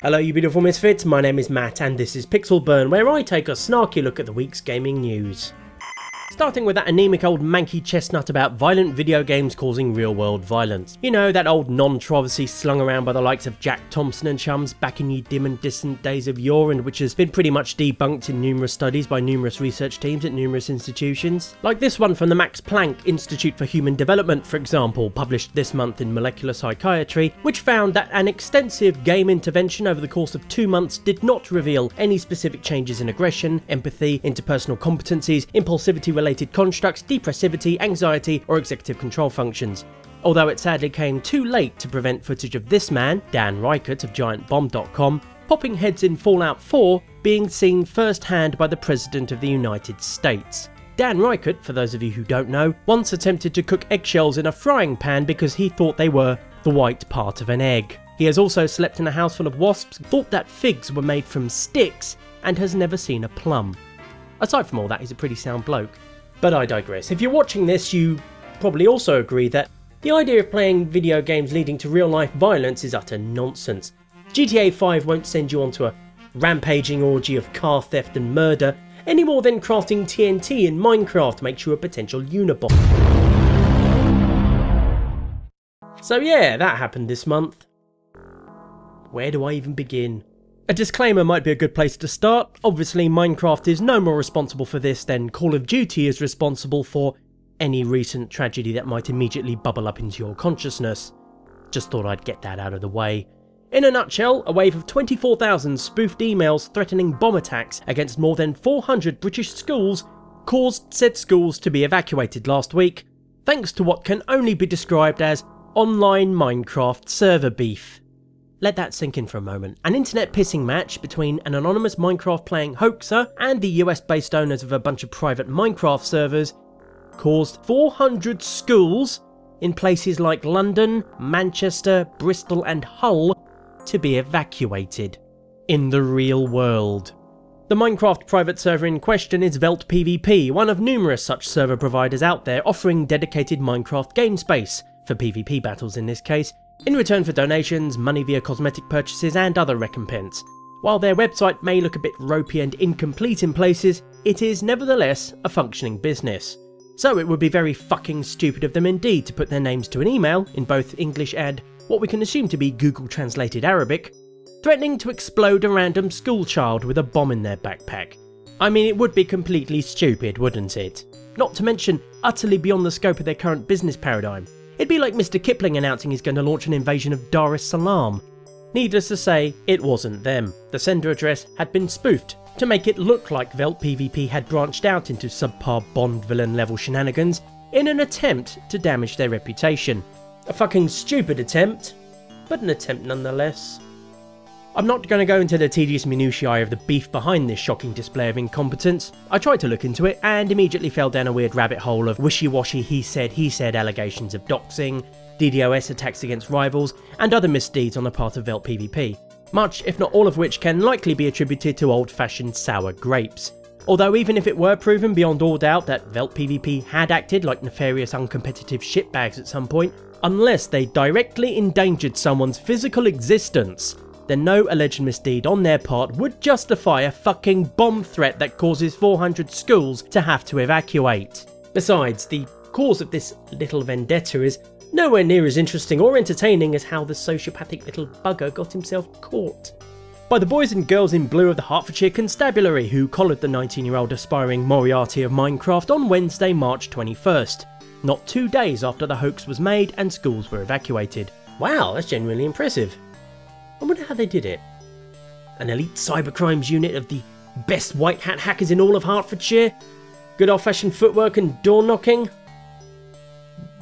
Hello you beautiful misfits, my name is Matt and this is Pixel Burn, where I take a snarky look at the week's gaming news. Starting with that anemic old manky chestnut about violent video games causing real world violence. You know, that old non-controversy slung around by the likes of Jack Thompson and chums back in ye dim and distant days of yore, and which has been pretty much debunked in numerous studies by numerous research teams at numerous institutions. Like this one from the Max Planck Institute for Human Development, for example, published this month in Molecular Psychiatry, which found that an extensive game intervention over the course of 2 months did not reveal any specific changes in aggression, empathy, interpersonal competencies, impulsivity-related constructs, depressivity, anxiety, or executive control functions. Although it sadly came too late to prevent footage of this man, Dan Reichert of GiantBomb.com, popping heads in Fallout 4 being seen firsthand by the President of the United States. Dan Reichert, for those of you who don't know, once attempted to cook eggshells in a frying pan because he thought they were the white part of an egg. He has also slept in a house full of wasps, thought that figs were made from sticks, and has never seen a plum. Aside from all that, he's a pretty sound bloke. But I digress. If you're watching this, you probably also agree that the idea of playing video games leading to real life violence is utter nonsense. GTA 5 won't send you onto a rampaging orgy of car theft and murder, any more than crafting TNT in Minecraft makes you a potential Unabomber. So yeah, that happened this month. Where do I even begin? A disclaimer might be a good place to start. Obviously, Minecraft is no more responsible for this than Call of Duty is responsible for any recent tragedy that might immediately bubble up into your consciousness. Just thought I'd get that out of the way. In a nutshell, a wave of 24,000 spoofed emails threatening bomb attacks against more than 400 British schools caused said schools to be evacuated last week, thanks to what can only be described as online Minecraft server beef. Let that sink in for a moment. An internet pissing match between an anonymous Minecraft playing hoaxer and the US based owners of a bunch of private Minecraft servers caused 400 schools in places like London, Manchester, Bristol and Hull to be evacuated. In the real world. The Minecraft private server in question is Velt PvP, one of numerous such server providers out there offering dedicated Minecraft game space, for PvP battles in this case, in return for donations, money via cosmetic purchases and other recompense. While their website may look a bit ropey and incomplete in places, it is nevertheless a functioning business. So it would be very fucking stupid of them indeed to put their names to an email, in both English and what we can assume to be Google translated Arabic, threatening to explode a random schoolchild with a bomb in their backpack. I mean, it would be completely stupid, wouldn't it? Not to mention utterly beyond the scope of their current business paradigm. It'd be like Mr. Kipling announcing he's going to launch an invasion of Dar es Salaam. Needless to say, it wasn't them. The sender address had been spoofed to make it look like Velt PvP had branched out into subpar Bond villain level shenanigans in an attempt to damage their reputation. A fucking stupid attempt, but an attempt nonetheless. I'm not going to go into the tedious minutiae of the beef behind this shocking display of incompetence. I tried to look into it and immediately fell down a weird rabbit hole of wishy-washy he said allegations of doxing, DDoS attacks against rivals, and other misdeeds on the part of Velt PvP. Much, if not all of which, can likely be attributed to old-fashioned sour grapes. Although even if it were proven beyond all doubt that Velt PvP had acted like nefarious uncompetitive shitbags at some point, unless they directly endangered someone's physical existence, then no alleged misdeed on their part would justify a fucking bomb threat that causes 400 schools to have to evacuate. Besides, the cause of this little vendetta is nowhere near as interesting or entertaining as how the sociopathic little bugger got himself caught. By the boys and girls in blue of the Hertfordshire Constabulary, who collared the 19-year-old aspiring Moriarty of Minecraft on Wednesday, March 21st, not 2 days after the hoax was made and schools were evacuated. Wow, that's genuinely impressive. I wonder how they did it. An elite cybercrimes unit of the best white hat hackers in all of Hertfordshire? Good old-fashioned footwork and door knocking?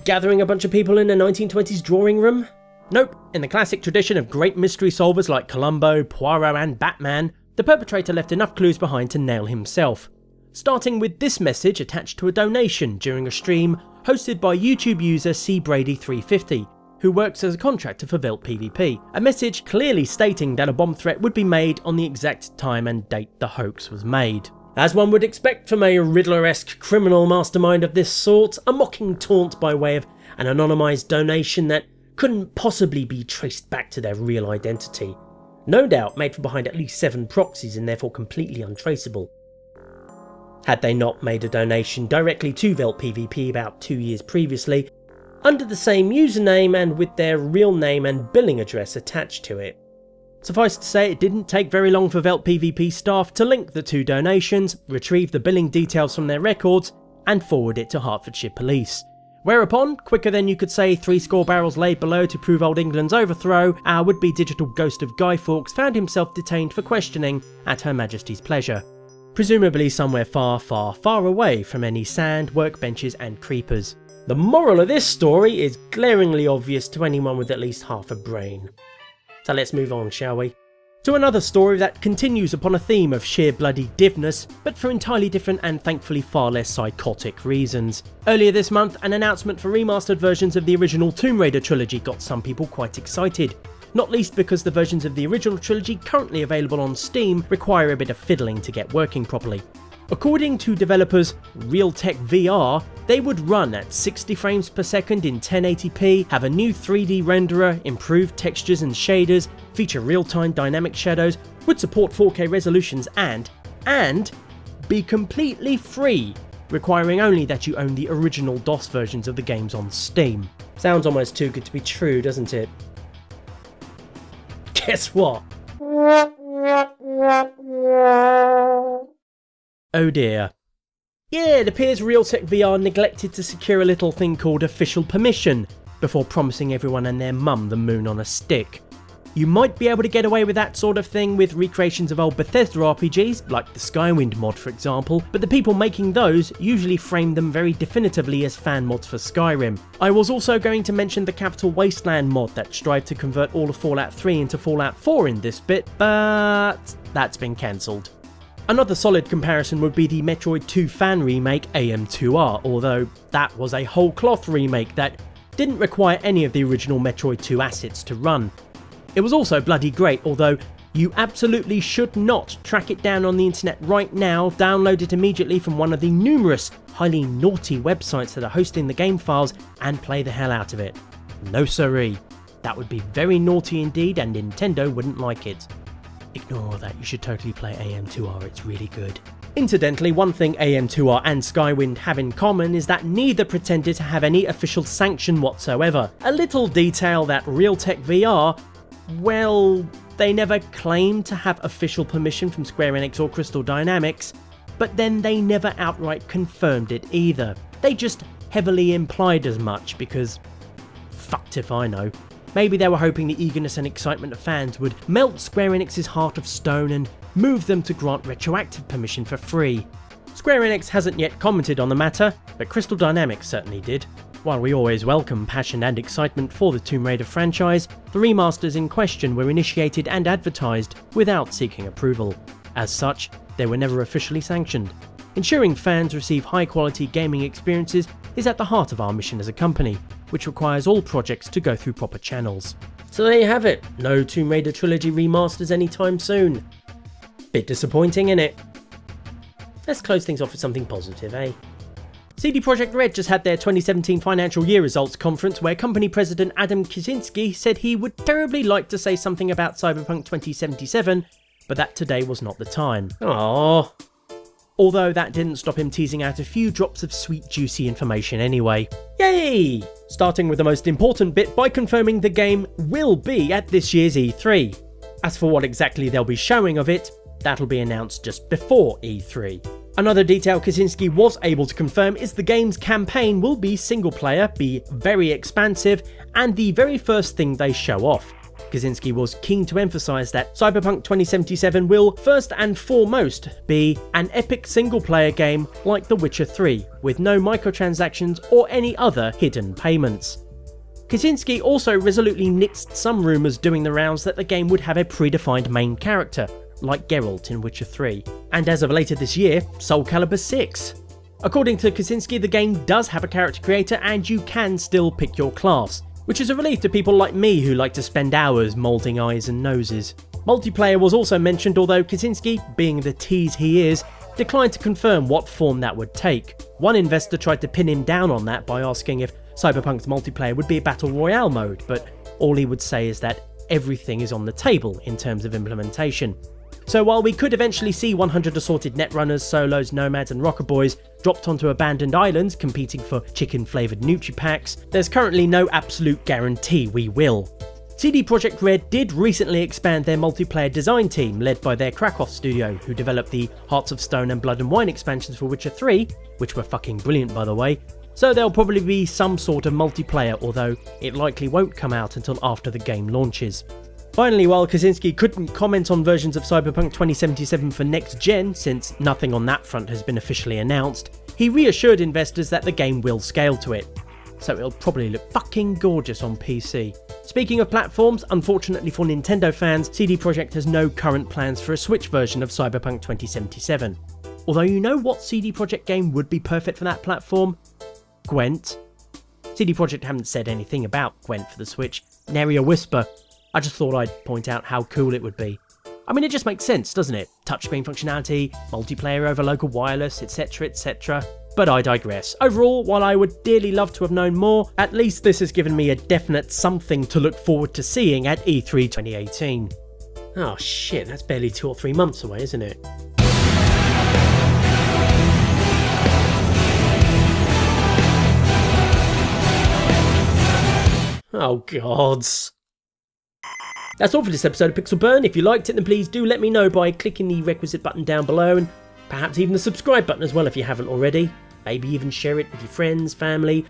Gathering a bunch of people in a 1920s drawing room? Nope. In the classic tradition of great mystery solvers like Columbo, Poirot and Batman, the perpetrator left enough clues behind to nail himself. Starting with this message attached to a donation during a stream hosted by YouTube user cbrady350, who works as a contractor for Velt PvP, a message clearly stating that a bomb threat would be made on the exact time and date the hoax was made. As one would expect from a Riddler-esque criminal mastermind of this sort, a mocking taunt by way of an anonymised donation that couldn't possibly be traced back to their real identity. no doubt made from behind at least 7 proxies and therefore completely untraceable. Had they not made a donation directly to Velt PvP about 2 years previously, under the same username and with their real name and billing address attached to it. Suffice to say, it didn't take very long for Velt PvP staff to link the 2 donations, retrieve the billing details from their records, and forward it to Hertfordshire Police. Whereupon, quicker than you could say 3 score barrels laid below to prove Old England's overthrow, our would-be digital ghost of Guy Fawkes found himself detained for questioning at Her Majesty's pleasure. Presumably somewhere far, far, far away from any sand, workbenches and creepers. The moral of this story is glaringly obvious to anyone with at least half a brain. So let's move on, shall we? To another story that continues upon a theme of sheer bloody divness, but for entirely different and thankfully far less psychotic reasons. Earlier this month, an announcement for remastered versions of the original Tomb Raider trilogy got some people quite excited. Not least because the versions of the original trilogy currently available on Steam require a bit of fiddling to get working properly. According to developers Realtek VR, they would run at 60 frames per second in 1080p, have a new 3D renderer, improved textures and shaders, feature real-time dynamic shadows, would support 4K resolutions and be completely free, requiring only that you own the original DOS versions of the games on Steam. Sounds almost too good to be true, doesn't it? Guess what? Oh dear. Yeah, it appears Realtek VR neglected to secure a little thing called official permission before promising everyone and their mum the moon on a stick. You might be able to get away with that sort of thing with recreations of old Bethesda RPGs, like the Skywind mod for example, but the people making those usually frame them very definitively as fan mods for Skyrim. I was also going to mention the Capital Wasteland mod that strived to convert all of Fallout 3 into Fallout 4 in this bit, but that's been cancelled. Another solid comparison would be the Metroid 2 fan remake AM2R, although that was a whole cloth remake that didn't require any of the original Metroid 2 assets to run. It was also bloody great, although you absolutely should not track it down on the internet right now, download it immediately from one of the numerous highly naughty websites that are hosting the game files and play the hell out of it. No siree. That would be very naughty indeed and Nintendo wouldn't like it. Ignore all that, you should totally play AM2R, it's really good. Incidentally, one thing AM2R and Skywind have in common is that neither pretended to have any official sanction whatsoever. A little detail that Realtek VR, well, they never claimed to have official permission from Square Enix or Crystal Dynamics, but then they never outright confirmed it either. They just heavily implied as much because, fucked if I know. Maybe they were hoping the eagerness and excitement of fans would melt Square Enix's heart of stone and move them to grant retroactive permission for free. Square Enix hasn't yet commented on the matter, but Crystal Dynamics certainly did. While we always welcome passion and excitement for the Tomb Raider franchise, the remasters in question were initiated and advertised without seeking approval. As such, they were never officially sanctioned. Ensuring fans receive high-quality gaming experiences is at the heart of our mission as a company, which requires all projects to go through proper channels. So there you have it, no Tomb Raider trilogy remasters anytime soon. Bit disappointing, innit? Let's close things off with something positive, eh? CD Projekt Red just had their 2017 financial year results conference where company president Adam Kaczynski said he would terribly like to say something about Cyberpunk 2077, but that today was not the time. Aww. Although that didn't stop him teasing out a few drops of sweet juicy information anyway. Yay! Starting with the most important bit by confirming the game will be at this year's E3. As for what exactly they'll be showing of it, that'll be announced just before E3. Another detail Kaczynski was able to confirm is the game's campaign will be single player, be very expansive, and the very first thing they show off. Kaczynski was keen to emphasise that Cyberpunk 2077 will, first and foremost, be an epic single-player game like The Witcher 3, with no microtransactions or any other hidden payments. Kaczynski also resolutely nixed some rumours doing the rounds that the game would have a predefined main character, like Geralt in Witcher 3, and as of later this year, Soul Calibur 6. According to Kaczynski, the game does have a character creator and you can still pick your class, which is a relief to people like me who like to spend hours moulding eyes and noses. Multiplayer was also mentioned, although Kaczynski, being the tease he is, declined to confirm what form that would take. One investor tried to pin him down on that by asking if Cyberpunk's multiplayer would be a battle royale mode, but all he would say is that everything is on the table in terms of implementation. So while we could eventually see 100 assorted netrunners, solos, nomads and rocker boys dropped onto abandoned islands competing for chicken flavoured Nutri-Packs, there's currently no absolute guarantee we will. CD Projekt Red did recently expand their multiplayer design team led by their Krakow studio, who developed the Hearts of Stone and Blood and Wine expansions for Witcher 3, which were fucking brilliant by the way, so there'll probably be some sort of multiplayer, although it likely won't come out until after the game launches. Finally, while Kaczynski couldn't comment on versions of Cyberpunk 2077 for next gen, since nothing on that front has been officially announced, he reassured investors that the game will scale to it, so it'll probably look fucking gorgeous on PC. Speaking of platforms, unfortunately for Nintendo fans, CD Projekt has no current plans for a Switch version of Cyberpunk 2077. Although you know what CD Projekt game would be perfect for that platform? Gwent. CD Projekt haven't said anything about Gwent for the Switch, nary a whisper. I just thought I'd point out how cool it would be. I mean, it just makes sense, doesn't it? Touchscreen functionality, multiplayer over local wireless, etc, etc. But I digress. Overall, while I would dearly love to have known more, at least this has given me a definite something to look forward to seeing at E3 2018. Oh shit, that's barely 2 or 3 months away, isn't it? Oh gods. That's all for this episode of Pixel Burn. If you liked it, then please do let me know by clicking the requisite button down below, and perhaps even the subscribe button as well if you haven't already. Maybe even share it with your friends, family,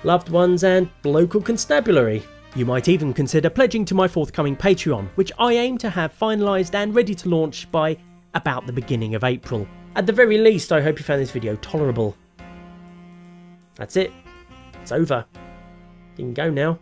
loved ones and local constabulary. You might even consider pledging to my forthcoming Patreon, which I aim to have finalised and ready to launch by about the beginning of April. At the very least, I hope you found this video tolerable. That's it. It's over. You can go now.